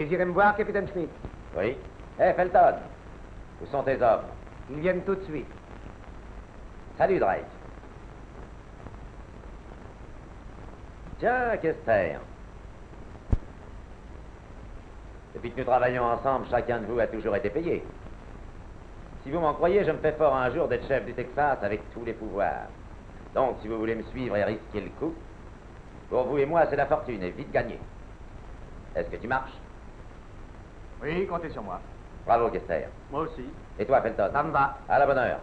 Désirez me voir, capitaine Schmidt? Oui. Hé, Felton, où sont tes hommes? Ils viennent tout de suite. Salut, Drake. Tiens, Kester. Depuis que nous travaillons ensemble, chacun de vous a toujours été payé. Si vous m'en croyez, je me fais fort un jour d'être chef du Texas avec tous les pouvoirs. Donc, si vous voulez me suivre et risquer le coup, pour vous et moi, c'est la fortune et vite gagné. Est-ce que tu marches? Oui, comptez sur moi. Bravo, Kester. Moi aussi. Et toi, Felton? Ça me va. À la bonne heure.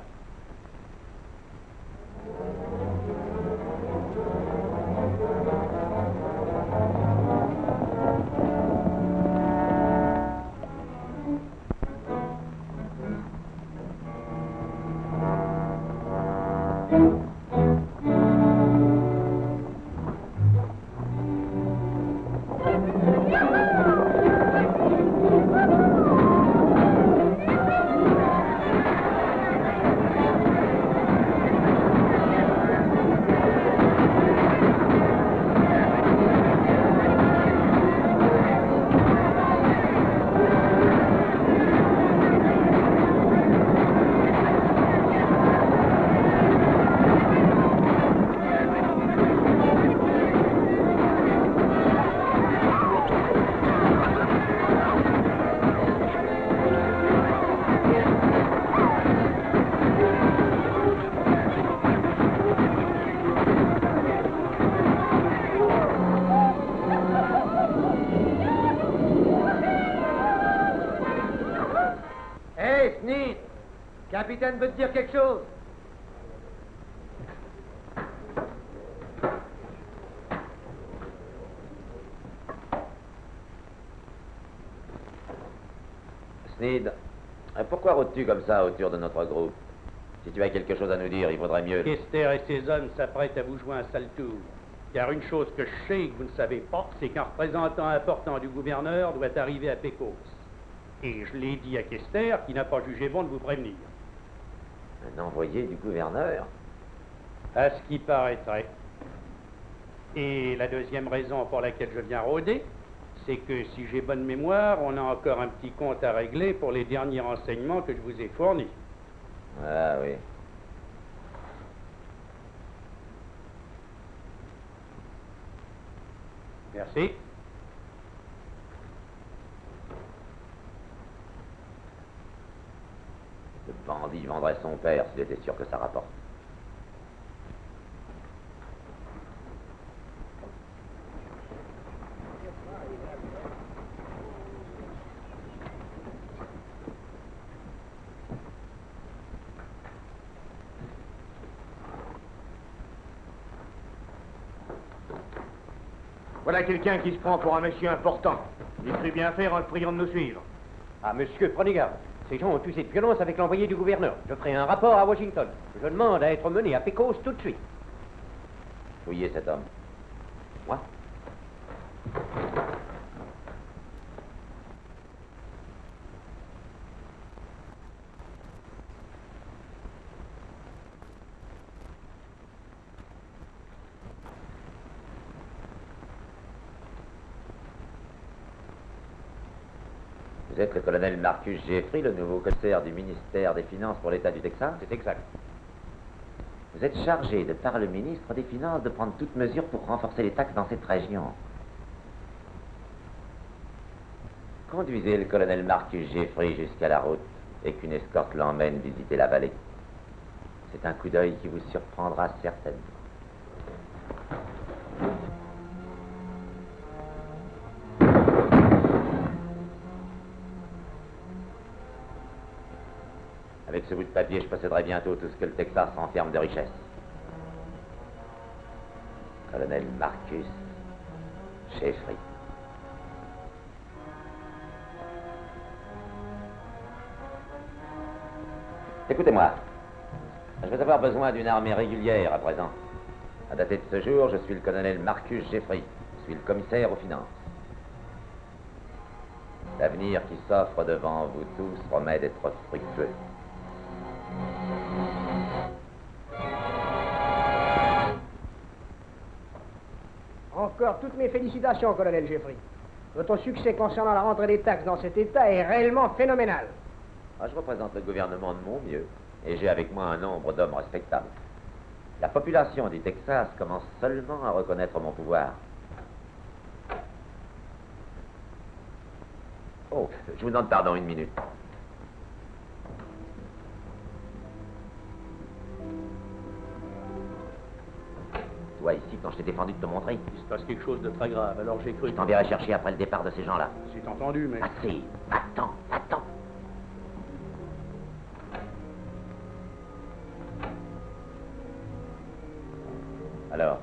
Le capitaine veut te dire quelque chose. Sneed, pourquoi rôdes-tu comme ça autour de notre groupe? Si tu as quelque chose à nous dire, il vaudrait mieux... Kester et ses hommes s'apprêtent à vous jouer un sale tour. Car une chose que je sais et que vous ne savez pas, c'est qu'un représentant important du gouverneur doit arriver à Pecos. Et je l'ai dit à Kester, qui n'a pas jugé bon de vous prévenir. Un envoyé du gouverneur? À ce qui paraîtrait. Et la deuxième raison pour laquelle je viens rôder, c'est que si j'ai bonne mémoire, on a encore un petit compte à régler pour les derniers renseignements que je vous ai fournis. Ah oui. Merci. Le bandit vendrait son père s'il était sûr que ça rapporte. Voilà quelqu'un qui se prend pour un monsieur important. Il ferait bien faire en le priant de nous suivre. Ah, monsieur, prenez garde. Ces gens ont eu cette violence avec l'envoyé du gouverneur. Je ferai un rapport à Washington. Je demande à être mené à Pecos tout de suite. Fouillez cet homme. Moi? Vous êtes le colonel Marcus Jeffrey, le nouveau commissaire du ministère des Finances pour l'État du Texas? C'est exact. Vous êtes chargé de par le ministre des Finances de prendre toute mesure pour renforcer les taxes dans cette région. Conduisez le colonel Marcus Jeffrey jusqu'à la route et qu'une escorte l'emmène visiter la vallée. C'est un coup d'œil qui vous surprendra certainement. Avec ce bout de papier, je posséderai bientôt tout ce que le Texas enferme de richesse. Colonel Marcus Jeffrey. Écoutez-moi. Je vais avoir besoin d'une armée régulière à présent. À dater de ce jour, je suis le colonel Marcus Jeffrey. Je suis le commissaire aux finances. L'avenir qui s'offre devant vous tous promet d'être fructueux. Encore toutes mes félicitations, colonel Jeffrey. Votre succès concernant la rentrée des taxes dans cet État est réellement phénoménal. Ah, je représente le gouvernement de mon mieux, et j'ai avec moi un nombre d'hommes respectables. La population du Texas commence seulement à reconnaître mon pouvoir. Oh, je vous demande pardon, une minute. Toi, ici, quand je t'ai défendu de te montrer, Il se passe quelque chose de très grave, alors j'ai cru... je t'enverrai chercher après le départ de ces gens-là. C'est entendu, mais... Assez, attends, attends. Alors,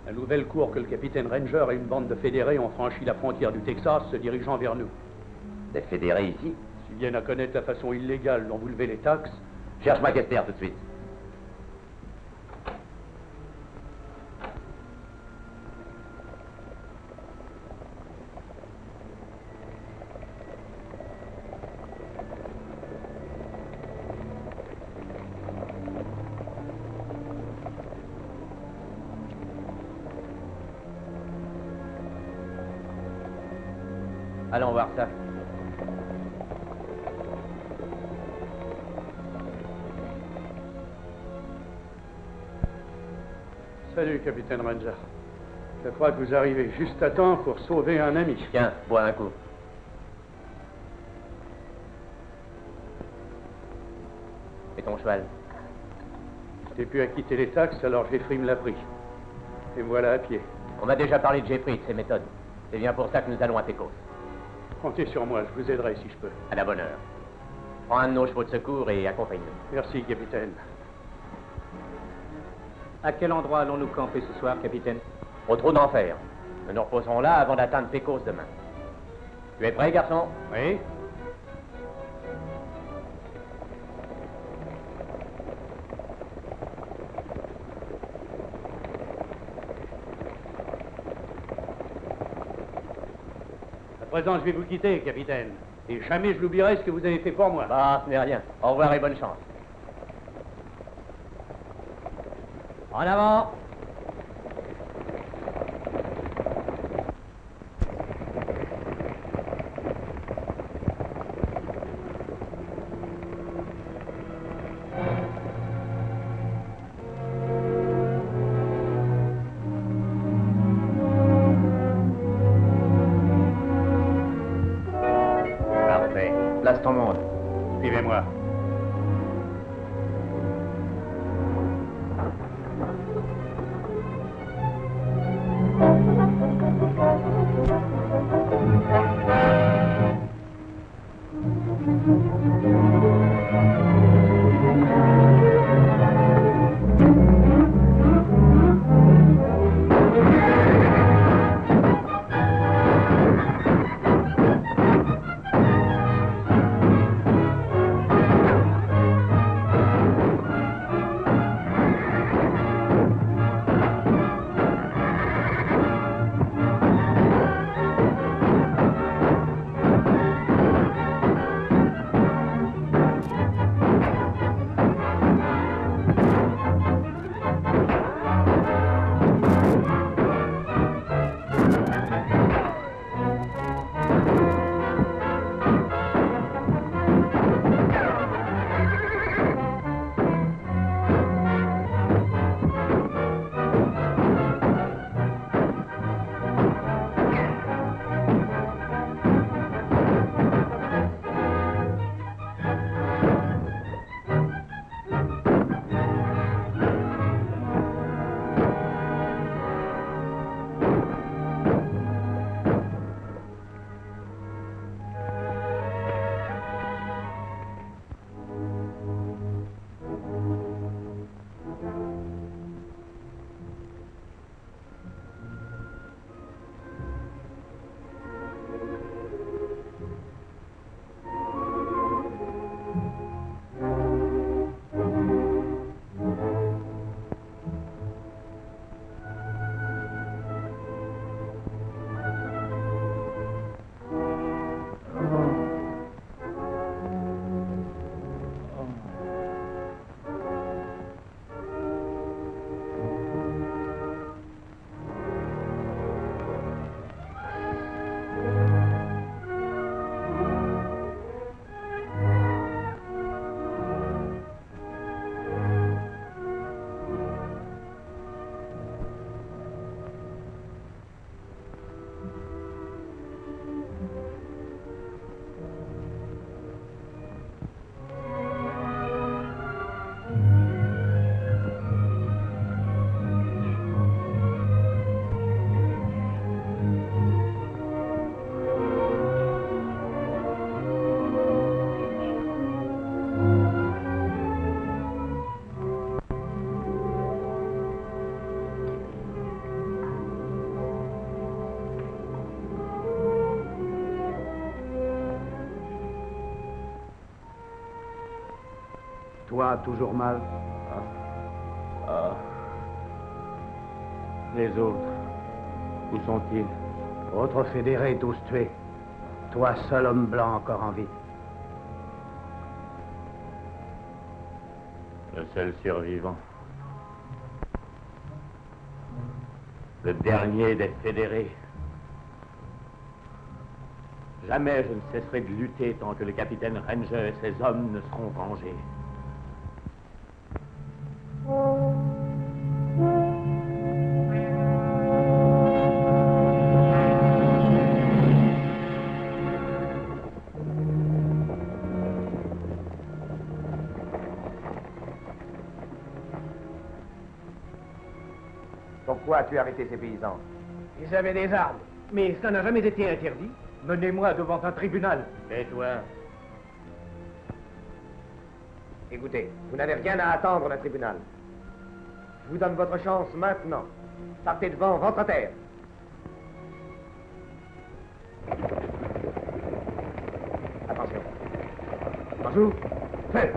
La nouvelle cour que le capitaine Ranger et une bande de fédérés ont franchi la frontière du Texas, se dirigeant vers nous. des fédérés ici, S'ils viennent à connaître la façon illégale dont vous levez les taxes, cherche Macester tout de suite. Allons voir ça. salut, capitaine Ranger. Je crois que vous arrivez juste à temps pour sauver un ami. Tiens, bois un coup. Et ton cheval? Je n'ai pu acquitter les taxes, alors Jeffrey me l'a pris. Et me voilà à pied. On m'a déjà parlé de Jeffrey et de ses méthodes. C'est bien pour ça que nous allons à Pecos. Comptez sur moi, je vous aiderai si je peux. À la bonne heure. Prends un de nos chevaux de secours et accompagne-nous. Merci, capitaine. À quel endroit allons-nous camper ce soir, capitaine? Au trou d'enfer. Nous nous reposerons là avant d'atteindre Pecos demain. Tu es prêt, garçon? Oui? À présent, je vais vous quitter, capitaine. Et jamais je l'oublierai ce que vous avez fait pour moi. Bah, ce n'est rien. Au revoir et bonne chance. En avant! Parfait. Place ton monde. Suivez-moi. voix toujours mal. Ah. Les autres, où sont-ils? Autres fédérés, tous tués. Toi, seul homme blanc encore en vie. Le seul survivant. Le dernier des fédérés. Jamais je ne cesserai de lutter tant que le capitaine Ranger et ses hommes ne seront vengés. Pourquoi as-tu arrêté ces paysans? Ils avaient des armes, mais ça n'a jamais été interdit. Menez-moi devant un tribunal. Et toi? Écoutez, vous n'avez rien à attendre d'un tribunal. Je vous donne votre chance maintenant. Partez devant, ventre à terre. Attention. Bonjour. Faites.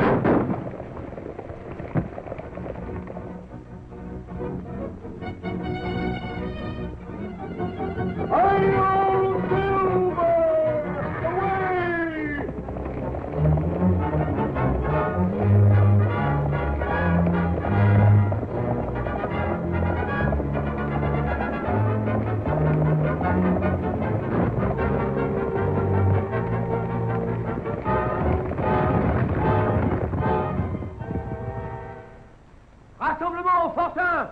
Rassemblement au fortin!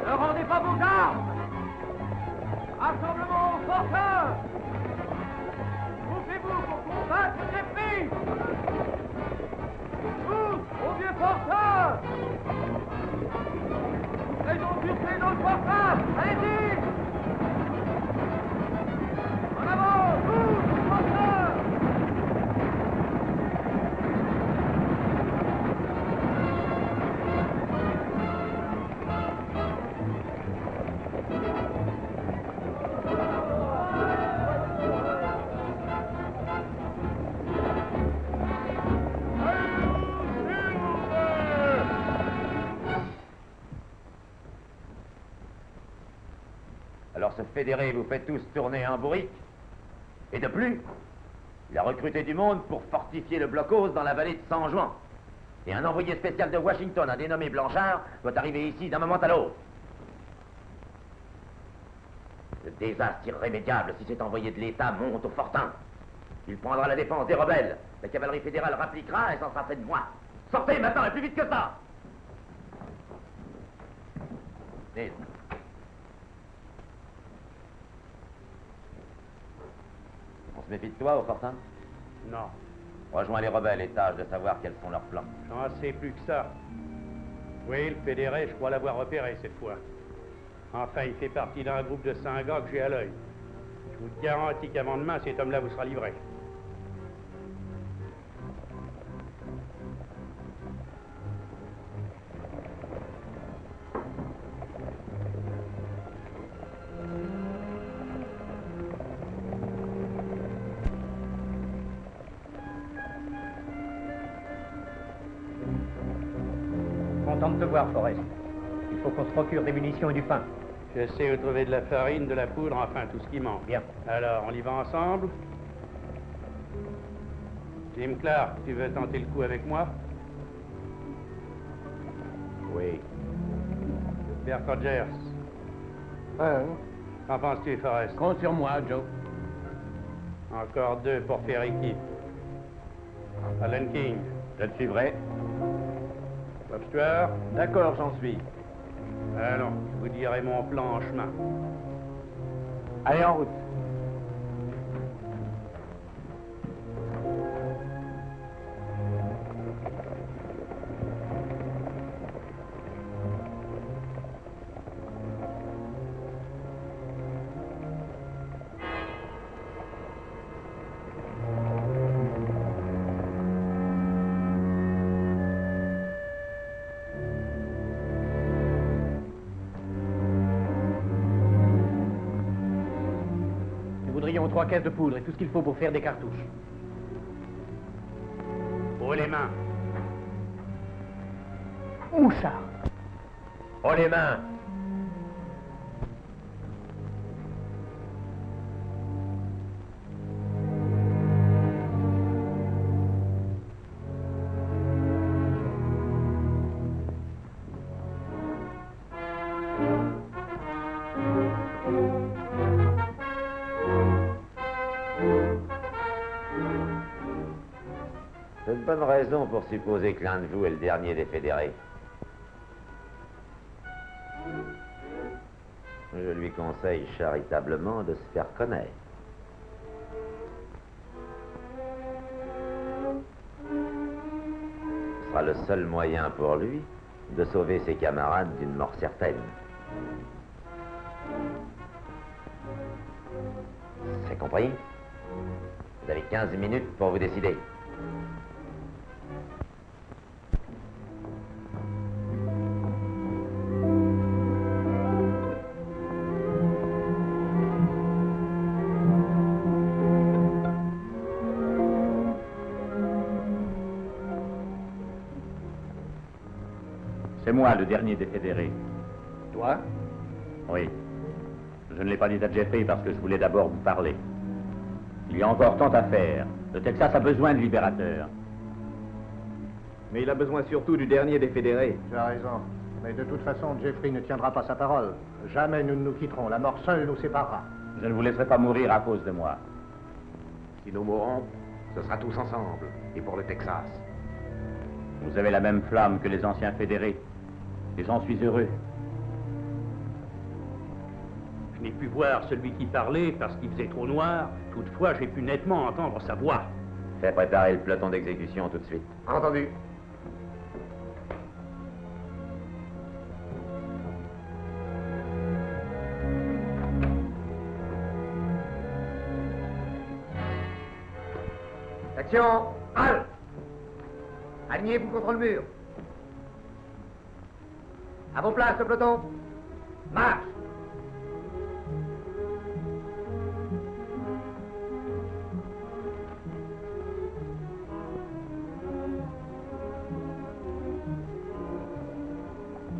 Ne rendez pas vos armes! Rassemblement au fortin! Groupez-vous pour combattre les prix! Tous au vieux fortin! Présentez dans le fortin! Allez-y! En avant! Tous au fortin! Alors ce fédéré vous fait tous tourner un bourrique. Et de plus, il a recruté du monde pour fortifier le blocos dans la vallée de San Juan. Et un envoyé spécial de Washington, un dénommé Blanchard, doit arriver ici d'un moment à l'autre. Le désastre irrémédiable si cet envoyé de l'État monte au fortin. Il prendra la défense des rebelles. La cavalerie fédérale rappliquera et s'en sera fait de moi. Sortez maintenant et plus vite que ça! Ned. On se méfie de toi, au fortin? Non, Rejoins les rebelles et tâche de savoir quels sont leurs plans. j'en sais plus que ça. Oui, le fédéré, je crois l'avoir repéré cette fois. Enfin, il fait partie d'un groupe de 5 gars que j'ai à l'œil. Je vous garantis qu'avant demain, cet homme-là vous sera livré. Content de te voir, Forrest. Il faut qu'on se procure des munitions et du pain. Je sais où trouver de la farine, de la poudre, enfin tout ce qui manque. Bien. Alors, on y va ensemble? Jim Clark, tu veux tenter le coup avec moi? Oui. Bert Rogers. Qu'en penses-tu, Forrest? Compte sur moi, Joe. Encore 2 pour faire équipe. Alan King. Je te suivrai. Bob Stuart. D'accord, j'en suis. Allons, je vous dirai mon plan en chemin. Allez, en route. voudrions 3 caisses de poudre et tout ce qu'il faut pour faire des cartouches. Haut les mains. Mouchard. Oh les mains. C'est une bonne raison pour supposer que l'un de vous est le dernier des fédérés. Je lui conseille charitablement de se faire connaître. Ce sera le seul moyen pour lui de sauver ses camarades d'une mort certaine. C'est compris? Vous avez 15 minutes pour vous décider. C'est moi le dernier des fédérés. Toi? Oui. Je ne l'ai pas dit à Jeffrey parce que je voulais d'abord vous parler. Il y a encore tant à faire. Le Texas a besoin de libérateurs. Mais il a besoin surtout du dernier des fédérés. Tu as raison. Mais de toute façon, Jeffrey ne tiendra pas sa parole. Jamais nous ne nous quitterons. La mort seule nous séparera. Je ne vous laisserai pas mourir à cause de moi. Si nous mourons, ce sera tous ensemble. Et pour le Texas. Vous avez la même flamme que les anciens fédérés. Et j'en suis heureux. Je n'ai pu voir celui qui parlait parce qu'il faisait trop noir. Toutefois, j'ai pu nettement entendre sa voix. Fais préparer le peloton d'exécution tout de suite. Entendu. Action! Halte! Alignez-vous contre le mur. À vos places, le peloton. Marche!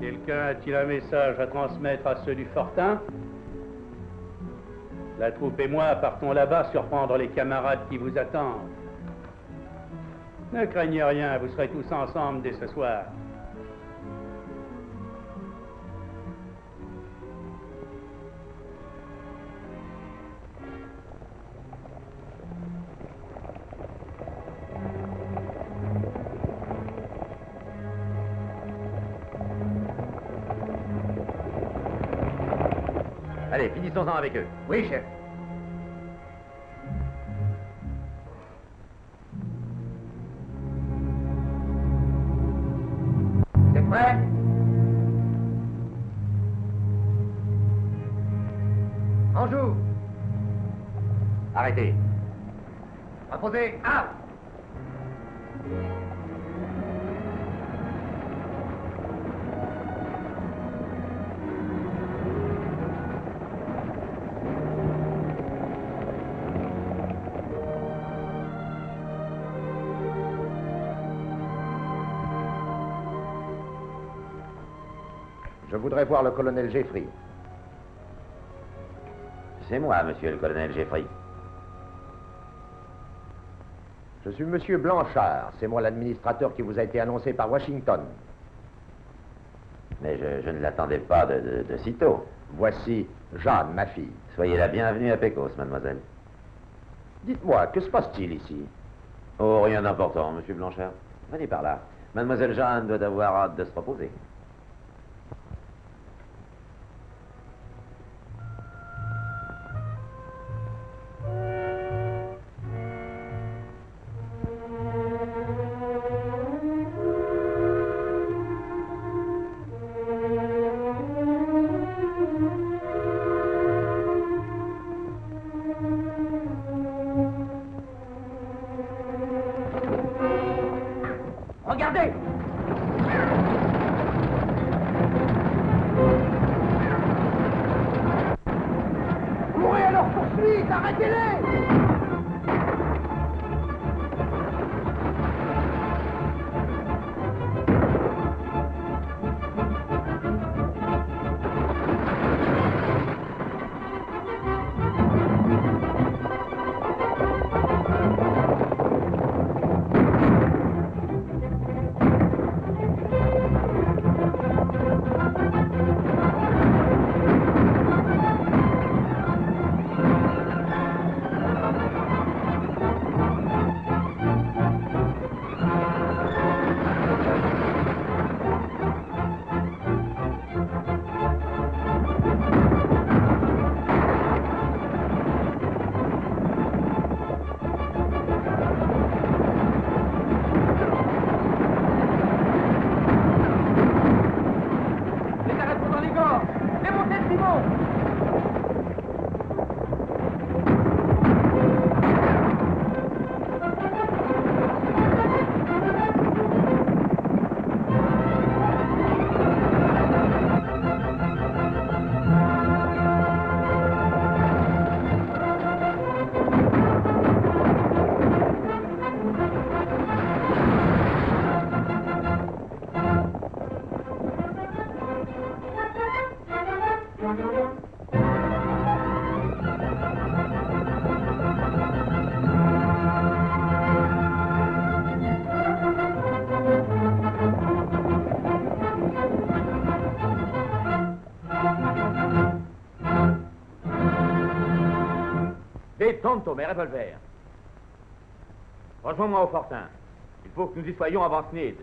Quelqu'un a-t-il un message à transmettre à ceux du Fortin? La troupe et moi partons là-bas surprendre les camarades qui vous attendent. Ne craignez rien, vous serez tous ensemble dès ce soir. Allez, finissons-en avec eux. Oui, chef. Vous êtes prêts? En joue. Arrêtez. Reposez. Out. Je voudrais voir le colonel Jeffrey. C'est moi, monsieur le colonel Jeffrey. Je suis monsieur Blanchard. C'est moi l'administrateur qui vous a été annoncé par Washington. Mais je ne l'attendais pas de sitôt. Voici Jeanne, ma fille. Soyez la bienvenue à Pecos, mademoiselle. Dites-moi, que se passe-t-il ici? Oh, rien d'important, monsieur Blanchard. Venez par là. Mademoiselle Jeanne doit avoir hâte de se reposer. Regardez! Courez à leur poursuite! Arrêtez! Détends mes revolvers. Rejoins-moi au fortin. Il faut que nous y soyons avant Sneed.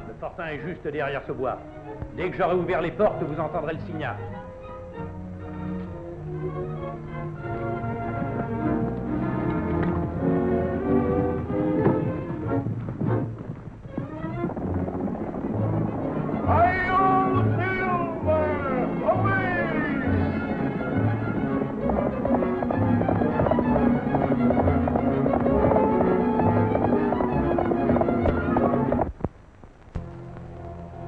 Le fortin est juste derrière ce bois. Dès que j'aurai ouvert les portes, vous entendrez le signal.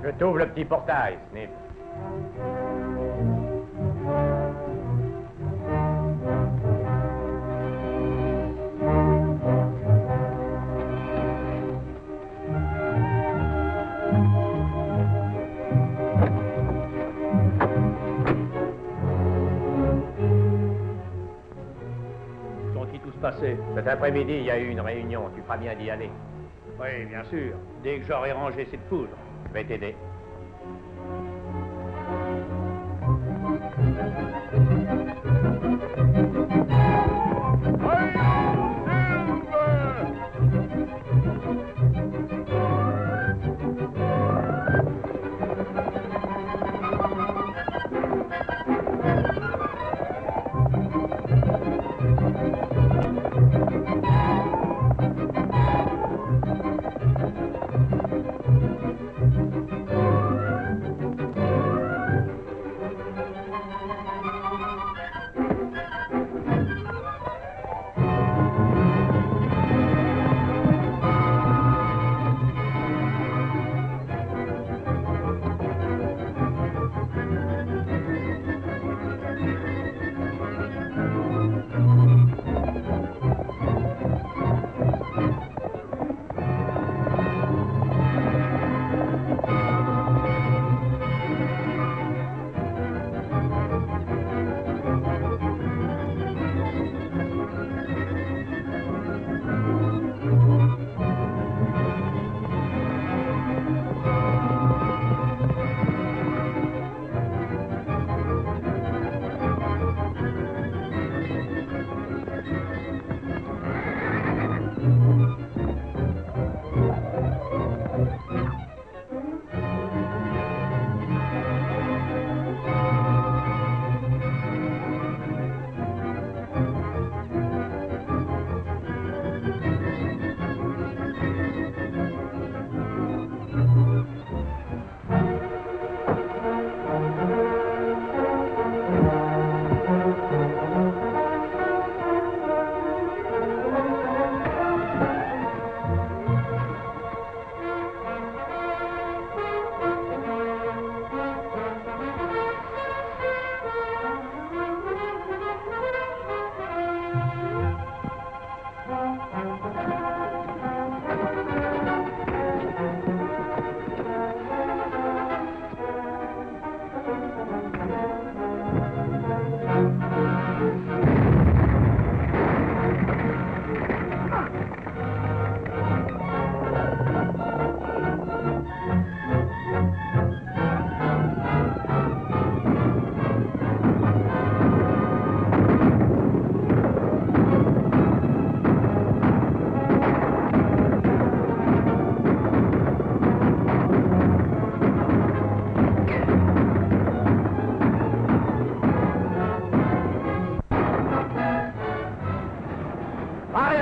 Je t'ouvre le petit portail, Snip. Sont-ils tous passés? Cet après-midi, il y a eu une réunion. Tu feras bien d'y aller. Oui, bien sûr. Dès que j'aurai rangé cette poudre. Je vais t'aider.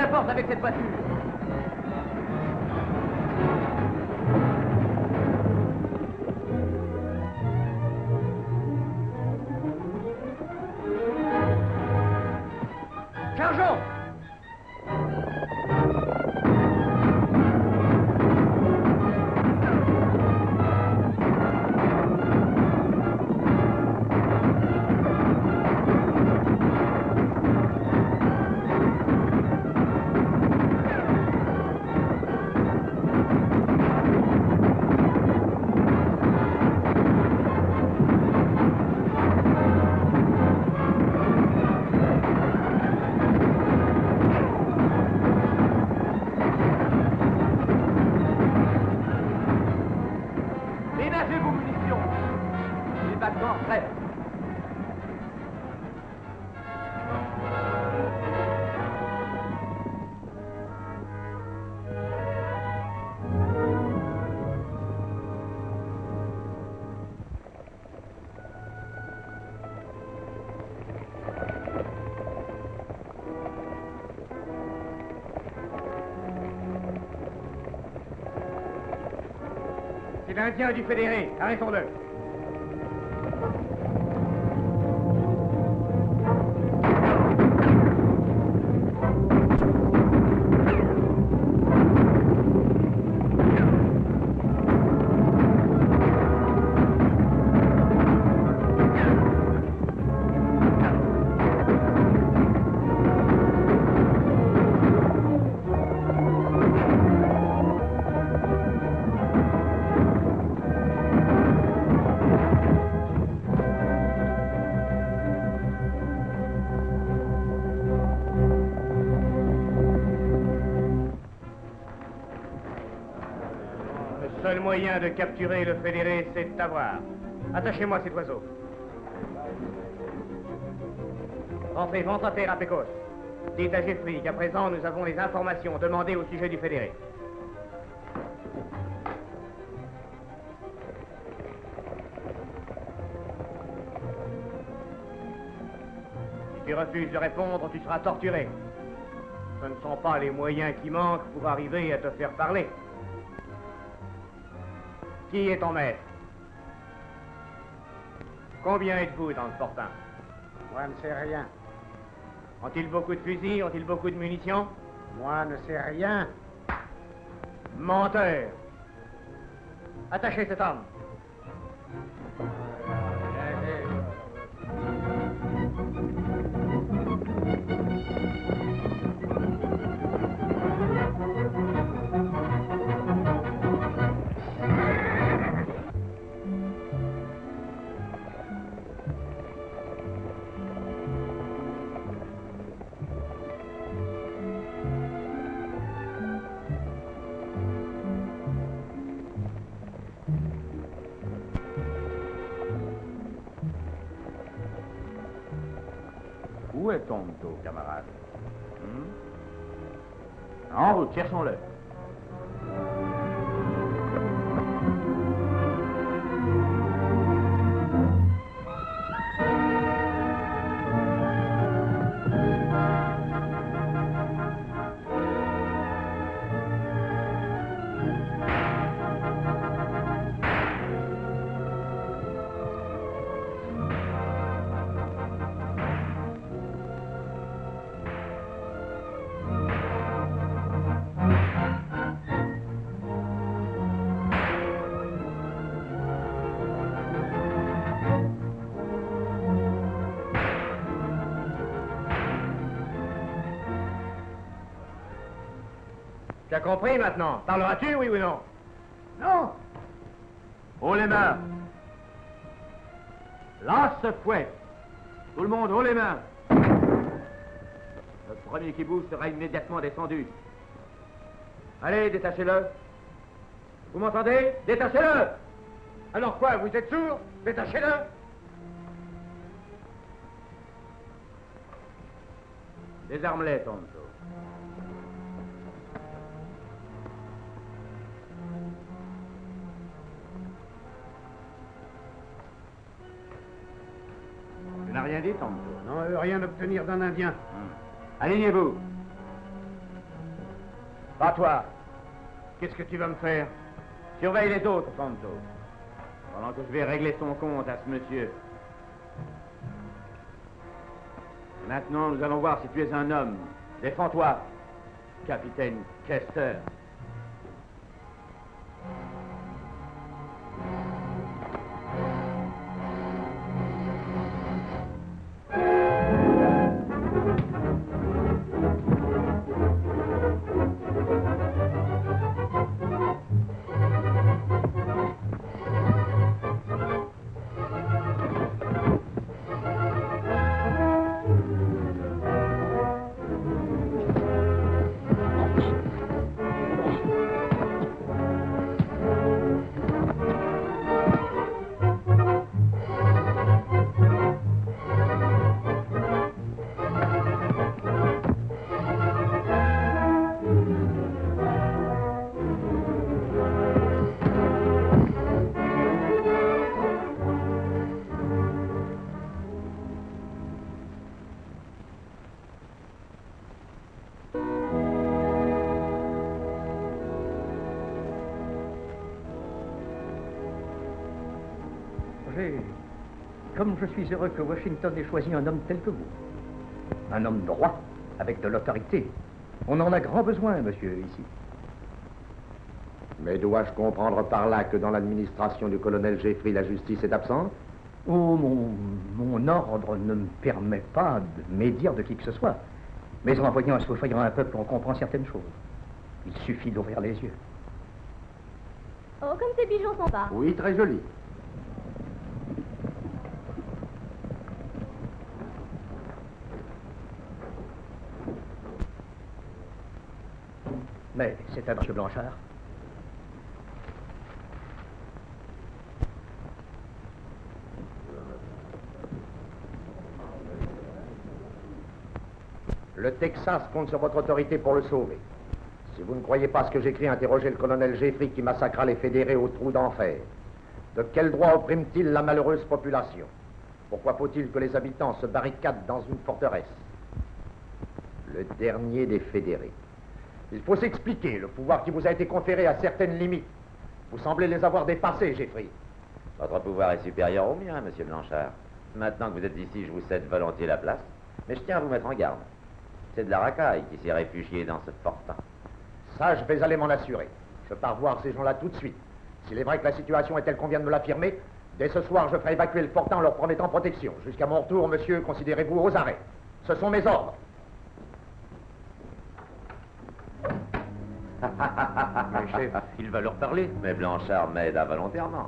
force avec cette voiture. Chargeons! Ménagez vos munitions. Les battements prêts. C'est l'Indien du fédéré. Arrêtons-le. Le seul moyen de capturer le fédéré, c'est de t'avoir. Attachez-moi cet oiseau. Entrez, ventre à terre à Pécos. Dites à Jeffrey qu'à présent, nous avons les informations demandées au sujet du fédéré. Si tu refuses de répondre, tu seras torturé. Ce ne sont pas les moyens qui manquent pour arriver à te faire parler. Qui est ton maître? Combien êtes-vous dans le fortin? Moi ne sais rien. Ont-ils beaucoup de fusils? Ont-ils beaucoup de munitions? Moi ne sais rien. Menteur! Attachez cet homme. Où est Tonto, camarade? En route, cherchons-le. Tu as compris maintenant? Parleras-tu, oui ou non? Non! Haut les mains. Lance ce fouet. Tout le monde, haut les mains. Le premier qui bouge sera immédiatement descendu. Allez, détachez-le. Vous m'entendez? Détachez-le! Alors quoi, vous êtes sourds? Détachez-le! Désarme-les, Tonto. Tu n'as rien dit, Tonto? Non, rien d'obtenir d'un Indien. Alignez-vous. Pas toi. Qu'est-ce que tu vas me faire? Surveille les autres, Fanto. Pendant que je vais régler son compte à ce monsieur. Maintenant, nous allons voir si tu es un homme. Défends-toi, capitaine Kester. Comme je suis heureux que Washington ait choisi un homme tel que vous. Un homme droit, avec de l'autorité. On en a grand besoin, monsieur, ici. Mais dois-je comprendre par là que dans l'administration du colonel Jeffrey, la justice est absente? Oh, mon ordre ne me permet pas de médire de qui que ce soit. Mais en voyant à souffrir un peuple, on comprend certaines choses. Il suffit d'ouvrir les yeux. Oh, comme ces bijoux sont pas. Oui, très joli. Mais c'est à M. Blanchard. Le Texas compte sur votre autorité pour le sauver. Si vous ne croyez pas ce que j'écris, interrogez le colonel Jeffrey qui massacra les fédérés au trou d'enfer. De quel droit opprime-t-il la malheureuse population? Pourquoi faut-il que les habitants se barricadent dans une forteresse? Le dernier des fédérés. Il faut s'expliquer. Le pouvoir qui vous a été conféré a certaines limites. Vous semblez les avoir dépassées, Jeffrey. Votre pouvoir est supérieur au mien, monsieur Blanchard. Maintenant que vous êtes ici, je vous cède volontiers la place. Mais je tiens à vous mettre en garde. C'est de la racaille qui s'est réfugiée dans ce fortin. Ça, je vais aller m'en assurer. Je pars voir ces gens-là tout de suite. S'il est vrai que la situation est telle qu'on vient de me l'affirmer, dès ce soir, je ferai évacuer le fortin en leur promettant protection. Jusqu'à mon retour, monsieur, considérez-vous aux arrêts. Ce sont mes ordres. Mais chef, il va leur parler. Mais Blanchard m'aide volontairement.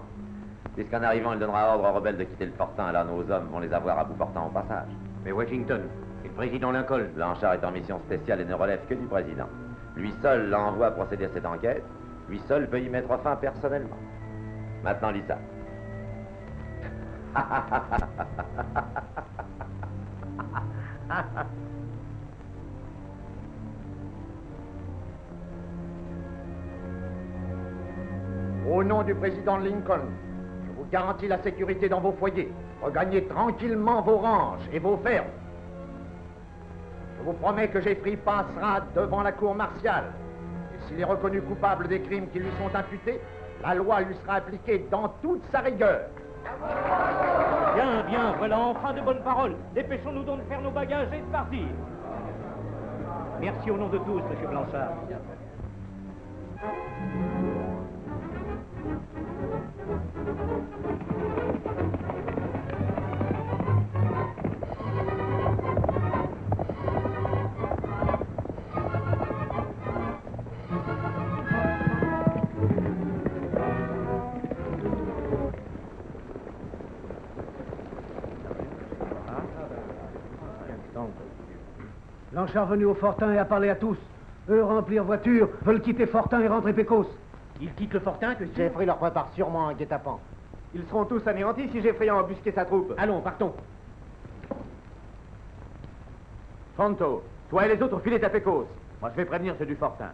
Puisqu'en arrivant, il donnera ordre aux rebelles de quitter le fortin, alors nos hommes vont les avoir à bout portant au passage. Mais Washington, et le président Lincoln. Blanchard est en mission spéciale et ne relève que du président. Lui seul l'envoie procéder à cette enquête. Lui seul peut y mettre fin personnellement. Maintenant, lis ça. Au nom du président Lincoln, je vous garantis la sécurité dans vos foyers. Regagnez tranquillement vos ranges et vos fermes. Je vous promets que Jeffrey passera devant la cour martiale. Et s'il est reconnu coupable des crimes qui lui sont imputés, la loi lui sera appliquée dans toute sa rigueur. Bien, bien, voilà enfin de bonnes paroles. Dépêchons-nous donc de faire nos bagages et de partir. Merci au nom de tous, monsieur Blanchard. Blanchard venu au Fortin et a parlé à tous. Eux remplir voiture, veulent quitter Fortin et rentrer Pécos. Ils quittent le fortin, que Jeffrey leur prépare sûrement un guet-apens. Ils seront tous anéantis si Jeffrey a embusqué sa troupe. Allons, partons. Fanto, toi et les autres filez à Pécos. Moi, je vais prévenir ceux du fortin.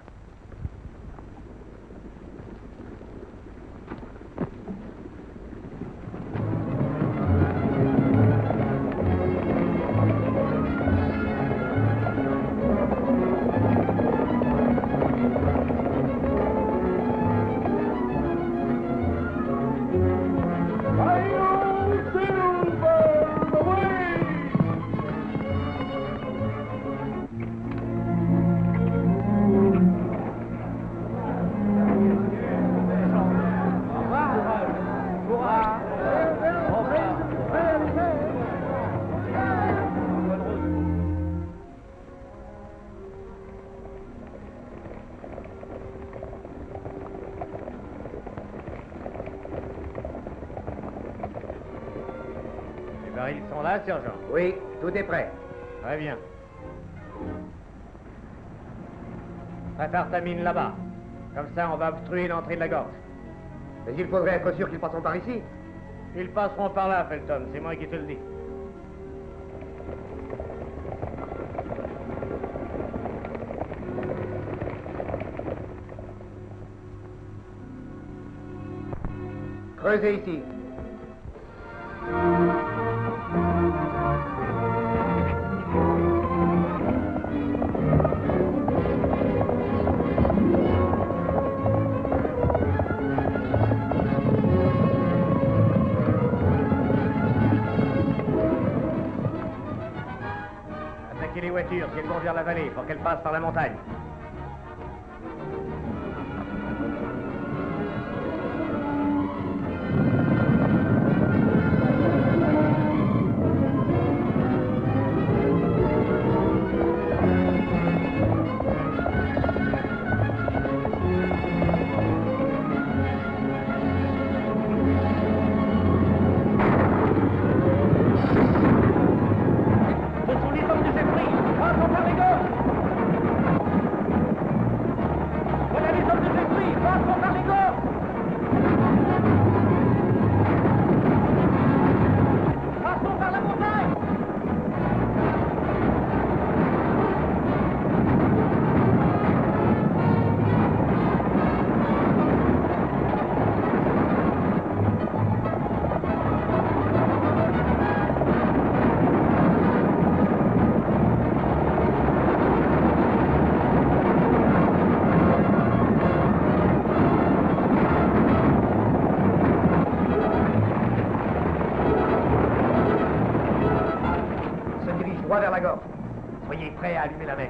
Alors, ils sont là, sergent? Oui, tout est prêt. Très bien. Prépare ta mine là-bas. Comme ça, on va obstruer l'entrée de la gorge. Mais il faudrait être sûr qu'ils passeront par ici. Ils passeront par là, Felton, c'est moi qui te le dis. Creusez ici. Attaquez les voitures si elles vont vers la vallée pour qu'elles passent par la montagne. Droit vers la gorge. Soyez prêts à allumer la mèche.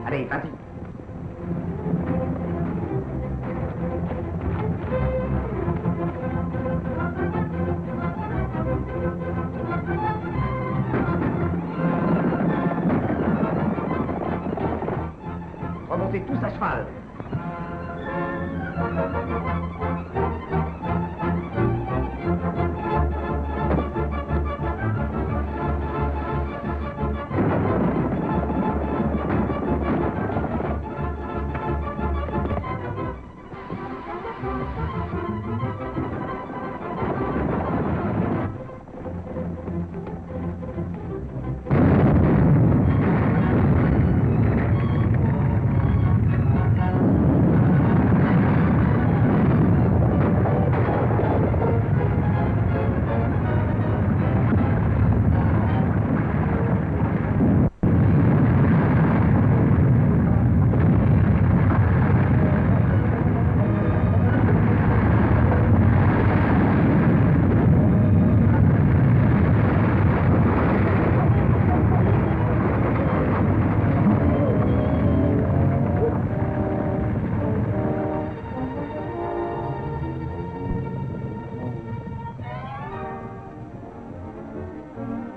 Allez, vas-y. Remontez tous à cheval.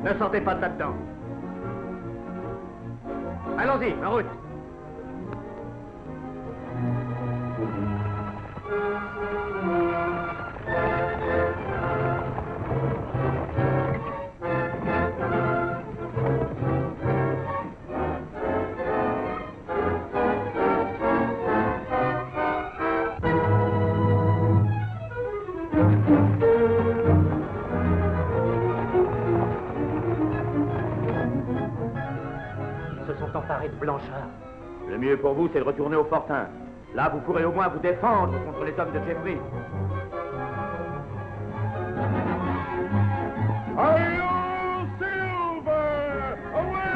Ne sortez pas de là-dedans. Allons-y, en route. Emparés de Blanchard. Le mieux pour vous, c'est de retourner au fortin. Là, vous pourrez au moins vous défendre contre les hommes de Jeffrey. Silver! Away!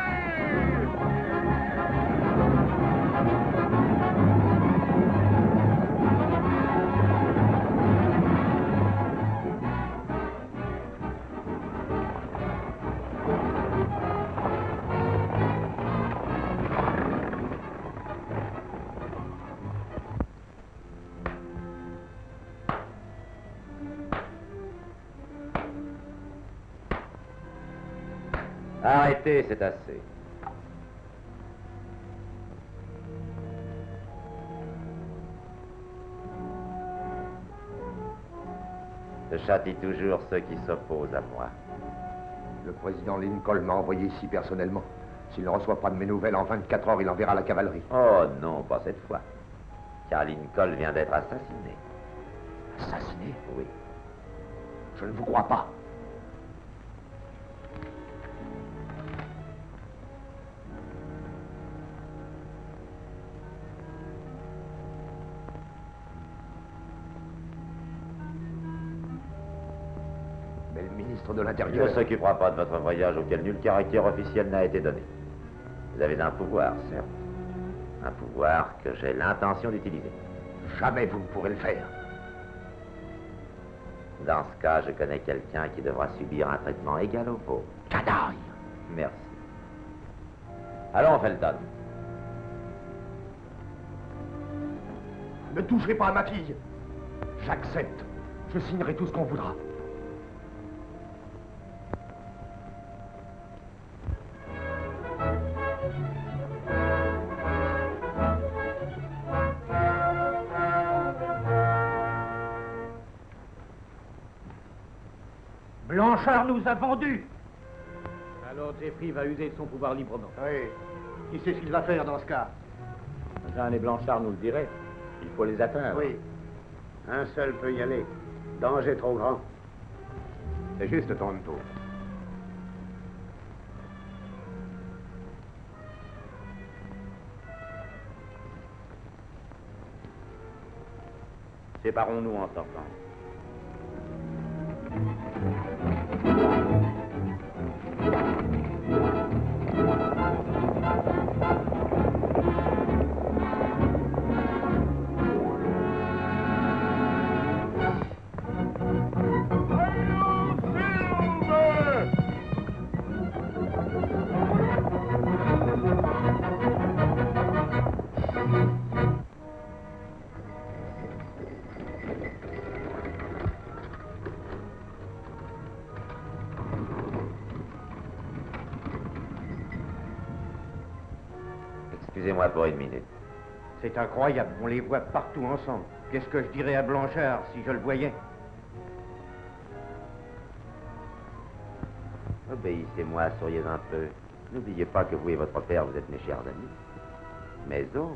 Arrêtez, c'est assez. Je châtie toujours ceux qui s'opposent à moi. Le président Lincoln m'a envoyé ici personnellement. S'il ne reçoit pas de mes nouvelles en 24 heures, il enverra la cavalerie. Oh non, pas cette fois. Car Lincoln vient d'être assassiné. Assassiné? Oui. Je ne vous crois pas. Mais le ministre de Il l'Intérieur... ne s'occupera pas de votre voyage auquel nul caractère officiel n'a été donné. Vous avez un pouvoir, certes. Un pouvoir que j'ai l'intention d'utiliser. Jamais vous ne pourrez le faire. Dans ce cas, je connais quelqu'un qui devra subir un traitement égal au vôtre. Canaille! Merci. Allons, Felton. Ne toucherez pas à ma fille. J'accepte. Je signerai tout ce qu'on voudra. Blanchard nous a vendus. Alors Jeffrey va user de son pouvoir librement. Oui. Qui sait ce qu'il va faire dans ce cas? Jeanne et Blanchard nous le diraient. Il faut les atteindre. Oui. Un seul peut y aller. Danger trop grand. C'est juste ton tour. Séparons-nous en sortant. Excusez-moi pour une minute. C'est incroyable, on les voit partout ensemble. Qu'est-ce que je dirais à Blanchard si je le voyais? Obéissez-moi, souriez un peu. N'oubliez pas que vous et votre père, vous êtes mes chers amis. Mais oh,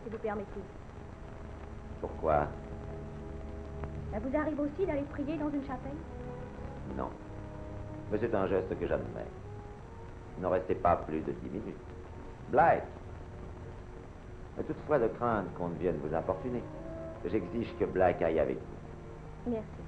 si vous permettez. pourquoi? Ça vous arrive aussi d'aller prier dans une chapelle? Non. Mais c'est un geste que j'admets. Ne restez pas plus de 10 minutes. Blake! Mais toutefois de crainte qu'on ne vienne vous importuner, j'exige que Blake aille avec vous. Merci.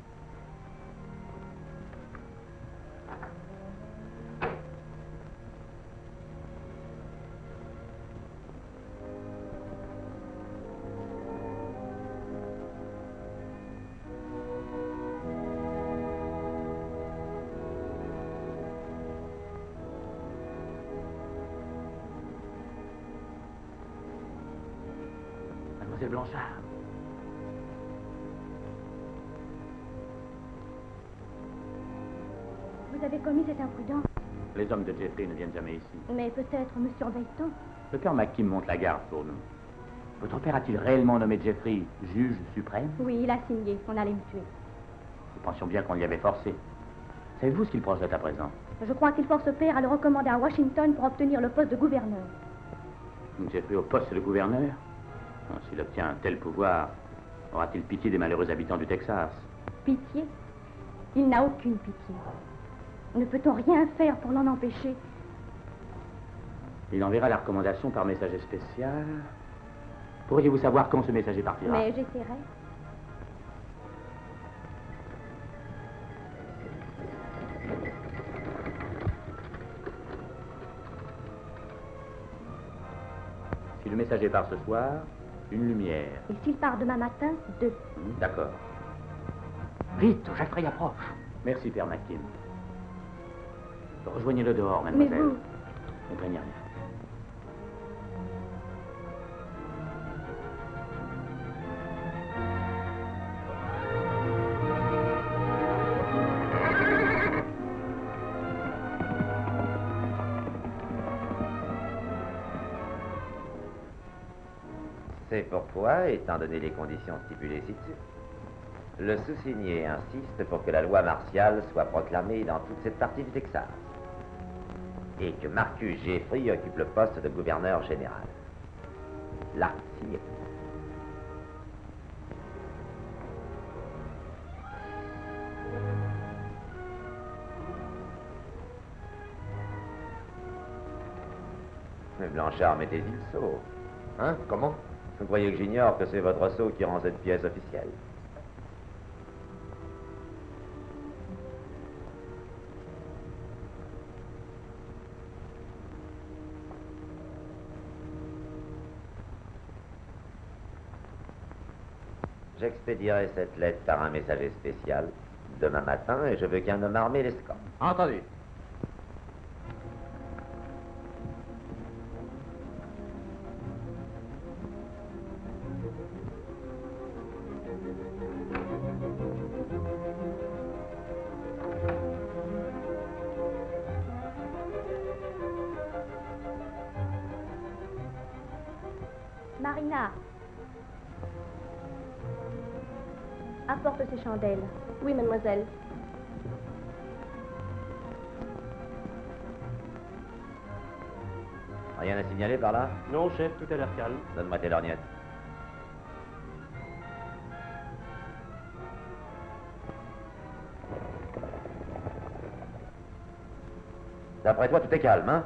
Mademoiselle Blanchard. Vous avez commis cette imprudence. Les hommes de Jeffrey ne viennent jamais ici. Mais peut-être me surveille-t-on. Le cœur McKim monte la garde pour nous. Votre père a-t-il réellement nommé Jeffrey juge suprême? Oui, il a signé. On allait me tuer. Nous pensions bien qu'on l'y avait forcé. Savez-vous ce qu'il projette à présent? Je crois qu'il force père à le recommander à Washington pour obtenir le poste de gouverneur. Jeffrey au poste de gouverneur? S'il obtient un tel pouvoir, aura-t-il pitié des malheureux habitants du Texas? Pitié? Il n'a aucune pitié. Ne peut-on rien faire pour l'en empêcher? Il enverra la recommandation par messager spécial. Pourriez-vous savoir quand ce messager partira? Mais j'essaierai. Si le messager part ce soir, une lumière. Et s'il part demain matin, 2. D'accord. Vite, Jeffrey approche. Merci, Père Mackin. Rejoignez-le dehors, Mais mademoiselle. vous, Ne craignez rien. C'est pourquoi, étant donné les conditions stipulées ci-dessus, le sous-signé insiste pour que la loi martiale soit proclamée dans toute cette partie du Texas et que Marcus Jeffrey occupe le poste de gouverneur général. Là, signé. Mais Blanchard, mettez-y le sceau. Hein? Comment? Vous croyez que j'ignore que c'est votre sceau qui rend cette pièce officielle? J'expédierai cette lettre par un messager spécial demain matin et je veux qu'un homme armé l'escorte. Entendu. Marina. Apporte ces chandelles. Oui, mademoiselle. Rien à signaler par là? Non, chef, tout a l'air calme. Donne-moi tes lorgnettes. D'après toi, tout est calme, hein?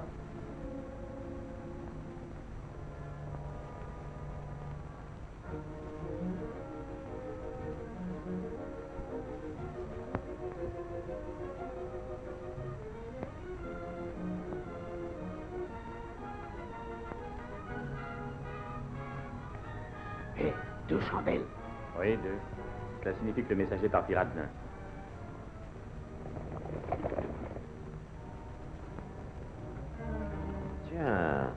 Hé, 2 chandelles. Oui, 2. Cela signifie que le messager partira demain. Tiens.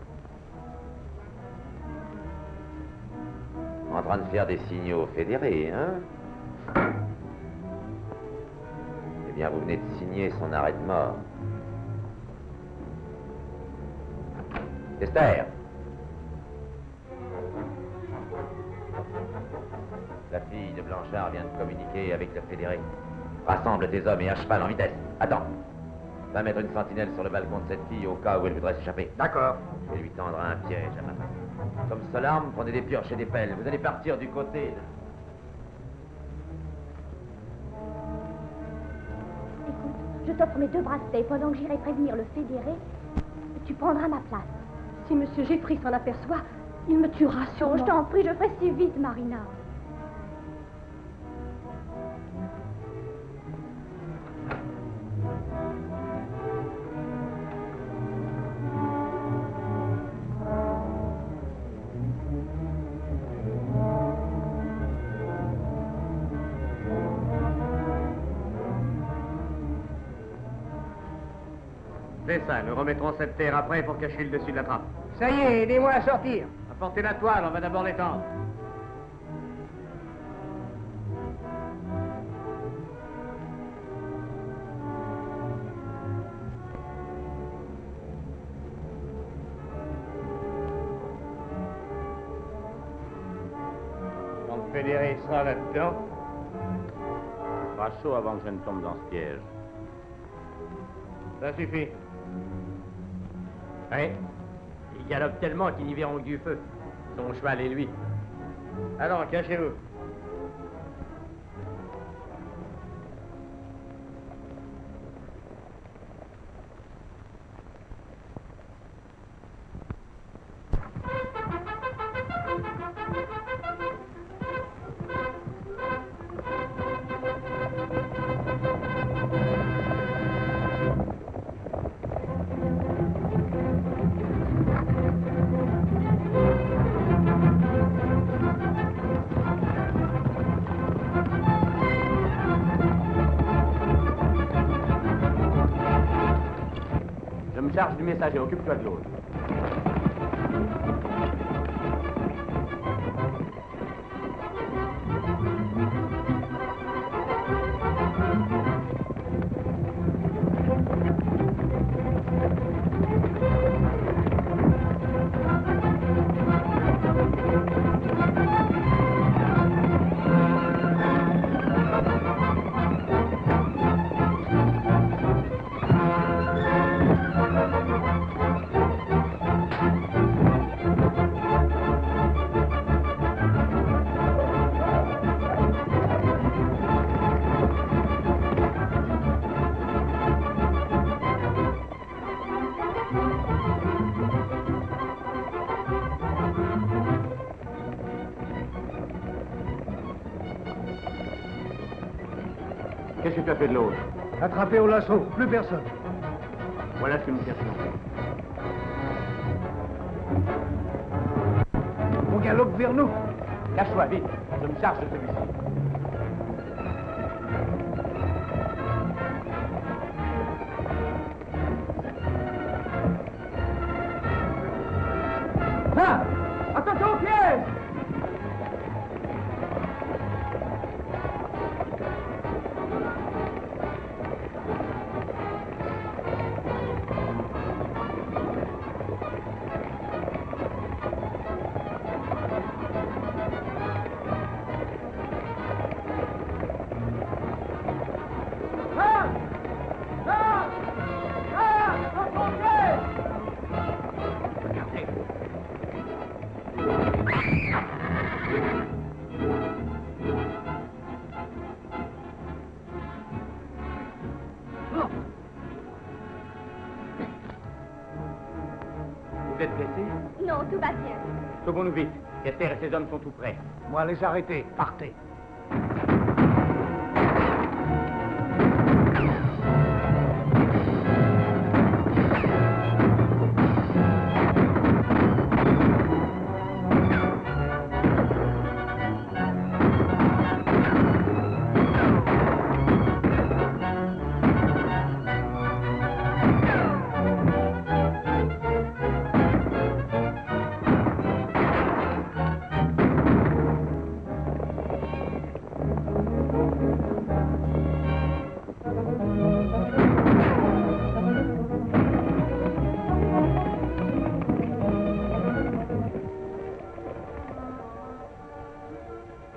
En train de faire des signaux fédérés, hein? Eh bien, vous venez de signer son arrêt de mort. Esther! La fille de Blanchard vient de communiquer avec le fédéré. Rassemble tes hommes et à cheval en vitesse. Attends. Va mettre une sentinelle sur le balcon de cette fille au cas où elle voudrait s'échapper. D'accord. Et lui tendre un piège à ma main. Comme seule arme, prenez des pioches et des pelles. Vous allez partir du côté de... Écoute, je t'offre mes 2 bracelets. Pendant que j'irai prévenir le fédéré, tu prendras ma place. Si monsieur Jeffrey s'en aperçoit, il me tuera sûrement. Je t'en prie, je ferai si vite, Marina. C'est ça, nous remettrons cette terre après pour cacher le dessus de la trappe. Ça y est, aidez-moi à sortir. Apportez la toile, on va d'abord l'étendre. Quand le fédéré sera là-dedans, Il fera chaud avant que je ne tombe dans ce piège. ça suffit. Oui. Il galope tellement qu'ils n'y verront que du feu. Son cheval et lui. Alors, cachez-vous. le messager, occupe-toi de l'autre. Qu'est-ce que tu as fait de l'autre? Attrapé au lasso, plus personne. Voilà ce que nous cherchons. On galope vers nous. Lâche-toi, vite. Je me charge de celui-ci. Ah! Attention au piège! Vous êtes blessé? Non, tout va bien. Sauvons-nous vite. Kester et ses hommes sont tout prêts. Moi, les arrêter. Partez.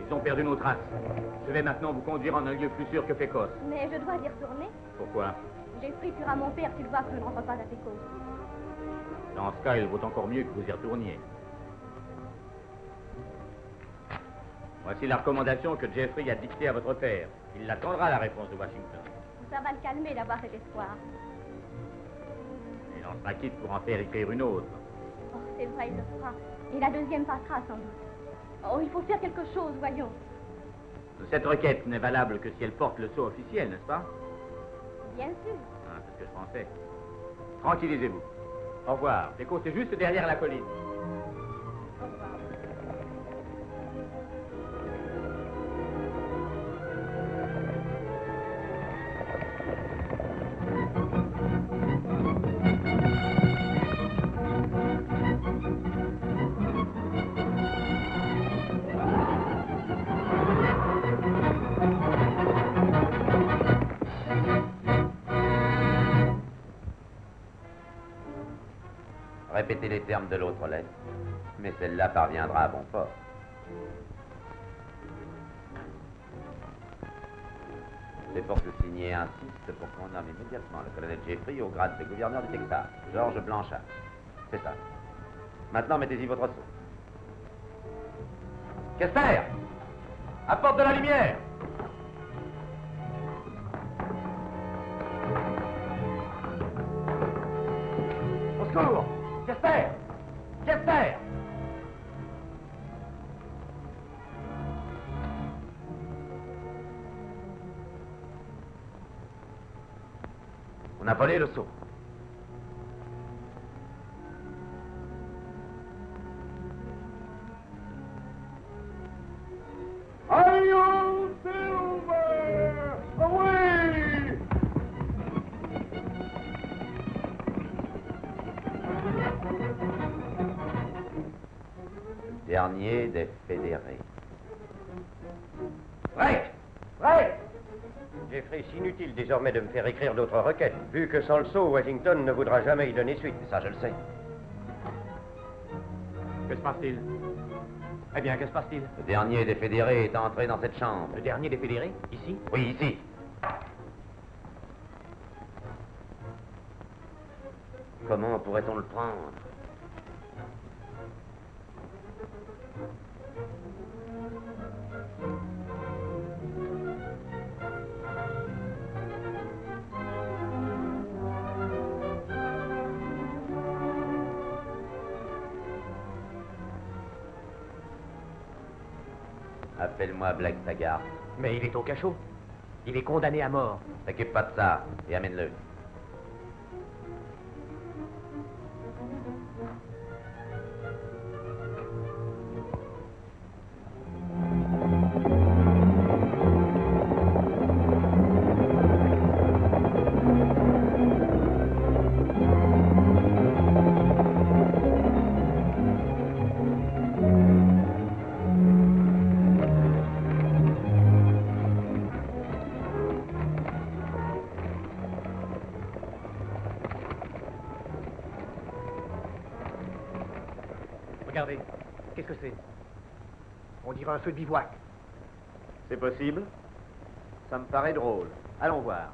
Ils ont perdu nos traces. Je vais maintenant vous conduire en un lieu plus sûr que Fécos. Mais je dois y retourner. Pourquoi? Jeffrey tuera mon père s'il voit que je ne rentre pas à Pécos. Dans ce cas, il vaut encore mieux que vous y retourniez. Voici la recommandation que Jeffrey a dictée à votre père. Il attendra la réponse de Washington. Ça va le calmer d'avoir cet espoir. Il en sera quitte pour en faire écrire une autre. Oh, c'est vrai, il le fera. Et la deuxième passera sans doute. Oh, il faut faire quelque chose, voyons. Cette requête n'est valable que si elle porte le sceau officiel, n'est-ce pas? Bien sûr. Ah, c'est ce que je pensais. Tranquillisez-vous. Au revoir. Fécos, c'est juste derrière la colline. Au revoir. Répétez les termes de l'autre lettre, mais celle-là parviendra à bon port. Les forces signées insistent pour qu'on nomme immédiatement le colonel Jeffrey au grade de gouverneur du Texas, Georges Blanchard. C'est ça. Maintenant, mettez-y votre sceau. Kester! Apporte de la lumière! Au secours! Kester! Kester! On a volé le seau. Hail Silver! Away! Dernier des fédérés. Break! Break! Jeffrey, c'est inutile désormais de me faire écrire d'autres requêtes, vu que sans le sceau, Washington ne voudra jamais y donner suite. Ça, je le sais. Que se passe-t-il? Eh bien, que se passe-t-il? Le dernier des fédérés est entré dans cette chambre. Le dernier des fédérés? Ici? Oui, ici. Comment pourrait-on le prendre? Appelle-moi Black Taggart. Mais il est au cachot. Il est condamné à mort. T'occupe pas de ça et amène-le. Regardez, qu'est-ce que c'est? On dirait un feu de bivouac. C'est possible. Ça me paraît drôle. Allons voir.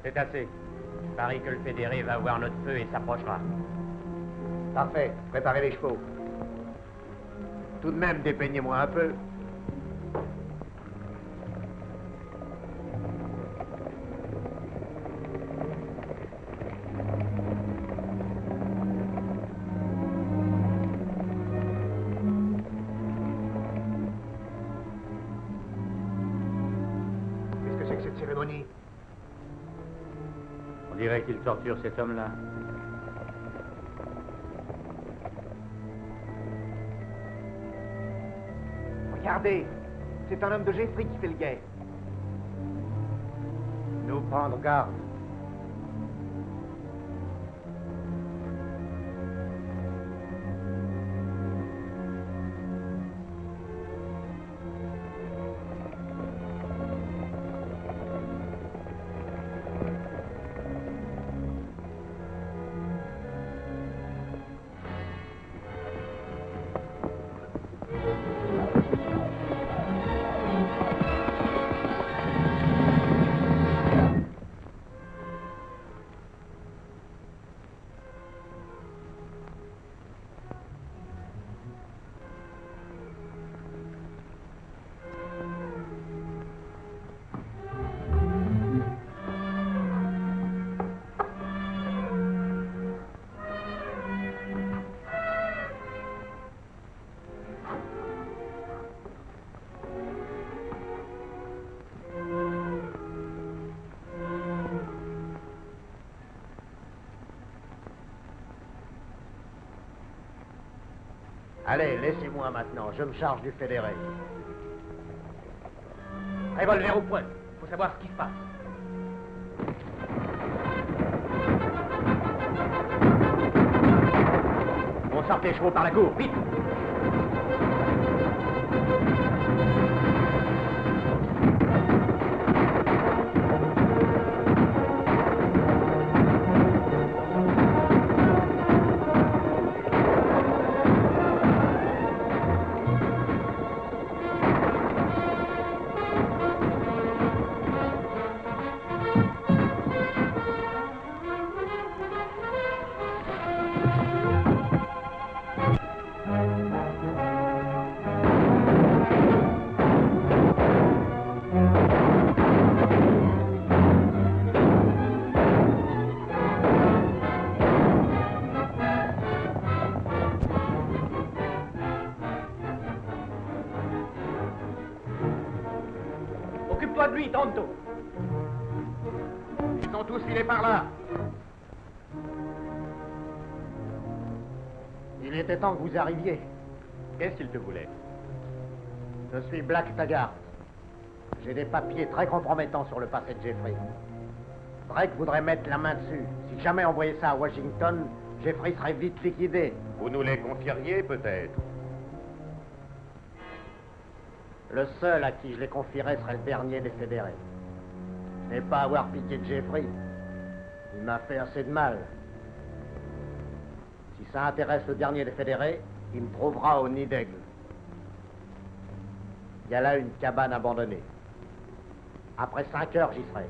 C'est assez. Je parie que le fédéré va voir notre feu et s'approchera. Parfait. Préparez les chevaux. Tout de même, dépeignez-moi un peu. Qu'est-ce que c'est que cette cérémonie? On dirait qu'il torture cet homme-là. Regardez, c'est un homme de Jeffrey qui fait le guet. Nous prendre garde. Allez, laissez-moi maintenant, je me charge du fédéré. Revolver au point, faut savoir ce qui se passe. On sort les chevaux par la cour, vite! Occupe-toi de lui, Tonto. Ils sont tous filés par là. Il était temps que vous arriviez. Qu'est-ce qu'il te voulait? Je suis Black Taggart. J'ai des papiers très compromettants sur le passé de Jeffrey. Drake voudrait mettre la main dessus. Si jamais on voyait ça à Washington, Jeffrey serait vite liquidé. Vous nous les confieriez, peut-être? Le seul à qui je les confierais serait le dernier des fédérés. Je n'ai pas à avoir pitié de Jeffrey. Il m'a fait assez de mal. Si ça intéresse le dernier des fédérés, il me trouvera au Nid d'Aigle. Il y a là une cabane abandonnée. Après 5 heures, j'y serai.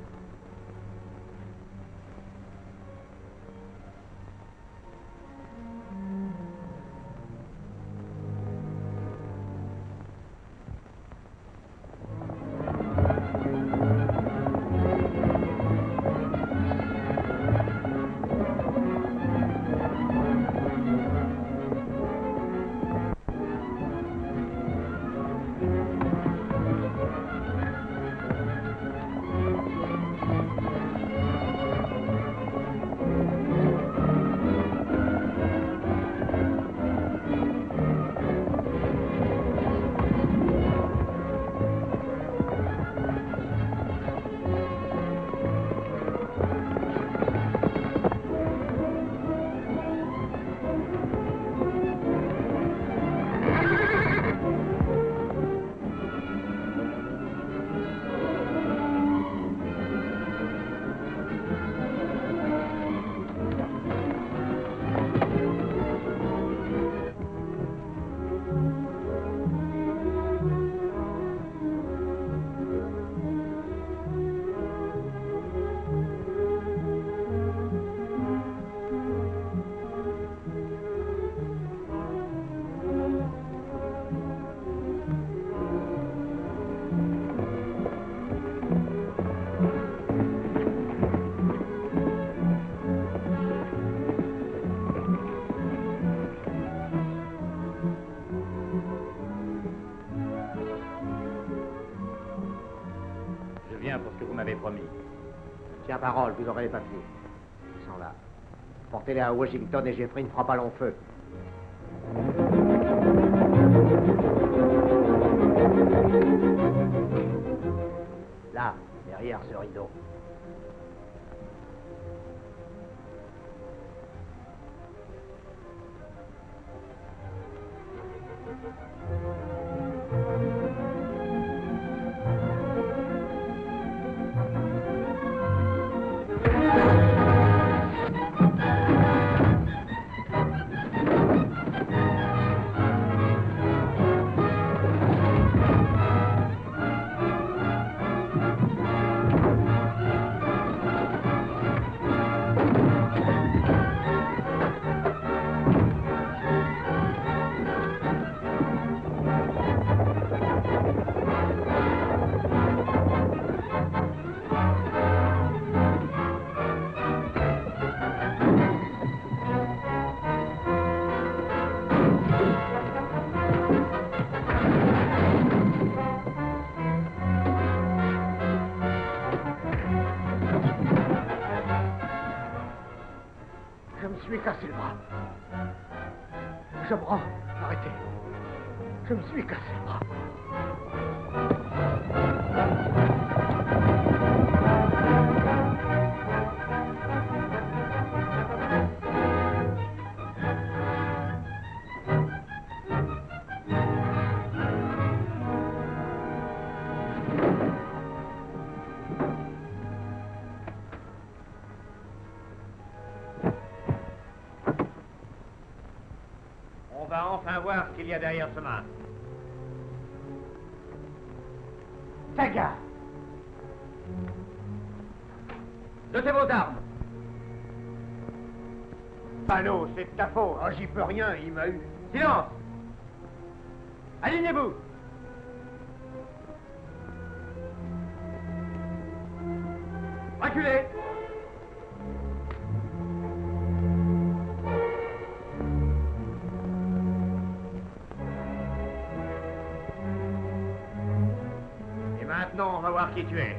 Pour ce que vous m'avez promis. Tiens, parole, vous aurez les papiers. Ils sont là. Portez-les à Washington et Jeffrey ne fera pas long feu. Là, derrière ce rideau. Je me suis cassé le bras. Je prends. Arrêtez. Je me suis cassé le bras. On va enfin voir ce qu'il y a derrière ce masque. Saga! Jetez vos armes! Panneau, c'est de ta faute. Oh, j'y peux rien, il m'a eu. Silence! Alignez-vous! Reculez! Et maintenant, on va voir qui tu es.